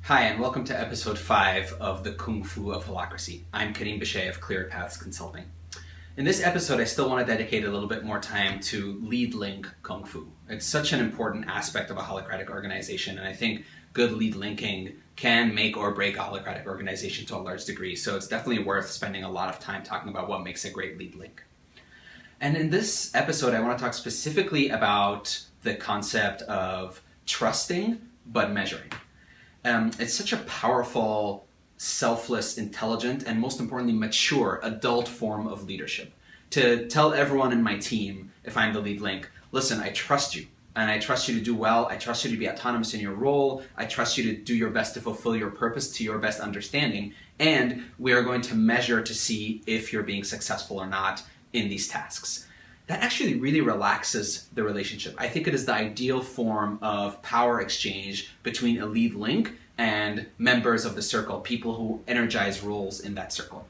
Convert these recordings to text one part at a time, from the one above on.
Hi, and welcome to episode 5 of the Kung Fu of Holacracy. I'm Karim Bichet of Clear Paths Consulting. In this episode, I still want to dedicate a little bit more time to lead link Kung Fu. It's such an important aspect of a holacratic organization, and I think good lead linking can make or break a holacratic organization to a large degree, so it's definitely worth spending a lot of time talking about what makes a great lead link. And in this episode, I want to talk specifically about the concept of trusting but measuring. It's such a powerful, selfless, intelligent, and most importantly, mature adult form of leadership. To tell everyone in my team, if I'm the lead link, listen, I trust you, and I trust you to do well, I trust you to be autonomous in your role, I trust you to do your best to fulfill your purpose to your best understanding, and we are going to measure to see if you're being successful or not in these tasks. That actually really relaxes the relationship. I think it is the ideal form of power exchange between a lead link and members of the circle, people who energize roles in that circle.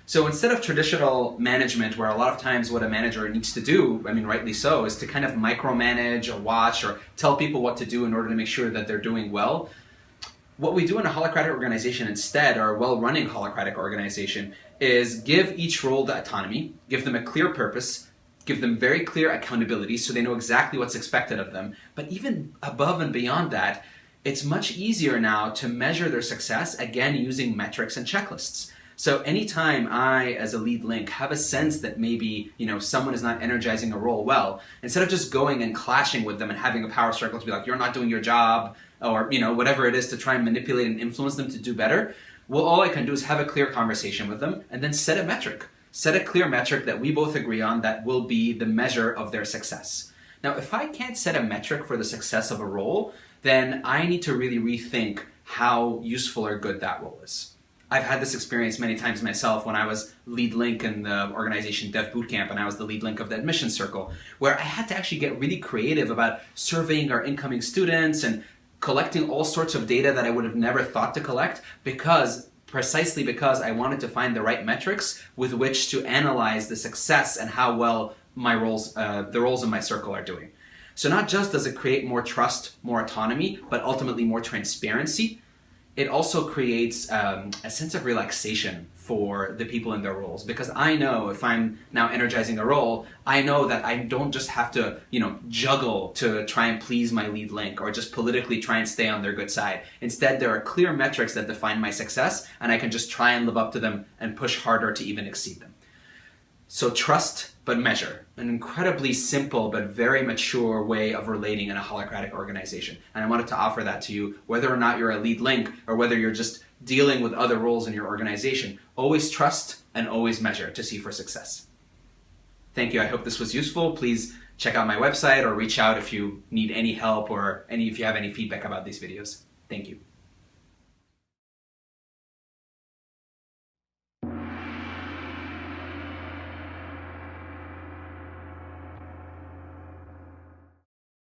So instead of traditional management, where a lot of times what a manager needs to do, I mean rightly so, is to kind of micromanage or watch or tell people what to do in order to make sure that they're doing well, what we do in a holacratic organization instead, or a well-running holacratic organization, is give each role the autonomy, give them a clear purpose, give them very clear accountability so they know exactly what's expected of them. But even above and beyond that, it's much easier now to measure their success, again, using metrics and checklists. So anytime I, as a lead link, have a sense that maybe someone is not energizing a role well, instead of just going and clashing with them and having a power struggle to be like, you're not doing your job, or whatever it is to try and manipulate and influence them to do better, well, all I can do is have a clear conversation with them and then set a metric. Set a clear metric that we both agree on that will be the measure of their success. Now, if I can't set a metric for the success of a role, then I need to really rethink how useful or good that role is. I've had this experience many times myself when I was lead link in the organization Dev Bootcamp, and I was the lead link of the admissions circle, where I had to actually get really creative about surveying our incoming students and collecting all sorts of data that I would have never thought to collect precisely because I wanted to find the right metrics with which to analyze the success and how well my roles, the roles in my circle are doing. So not just does it create more trust, more autonomy, but ultimately more transparency, it also creates a sense of relaxation for the people in their roles. Because I know if I'm now energizing a role, I know that I don't just have to, juggle to try and please my lead link or just politically try and stay on their good side. Instead, there are clear metrics that define my success, and I can just try and live up to them and push harder to even exceed them. So trust but measure, an incredibly simple but very mature way of relating in a holacratic organization. And I wanted to offer that to you, whether or not you're a lead link or whether you're just dealing with other roles in your organization. Always trust and always measure to see for success. Thank you. I hope this was useful. Please check out my website or reach out if you need any help or if you have any feedback about these videos. Thank you.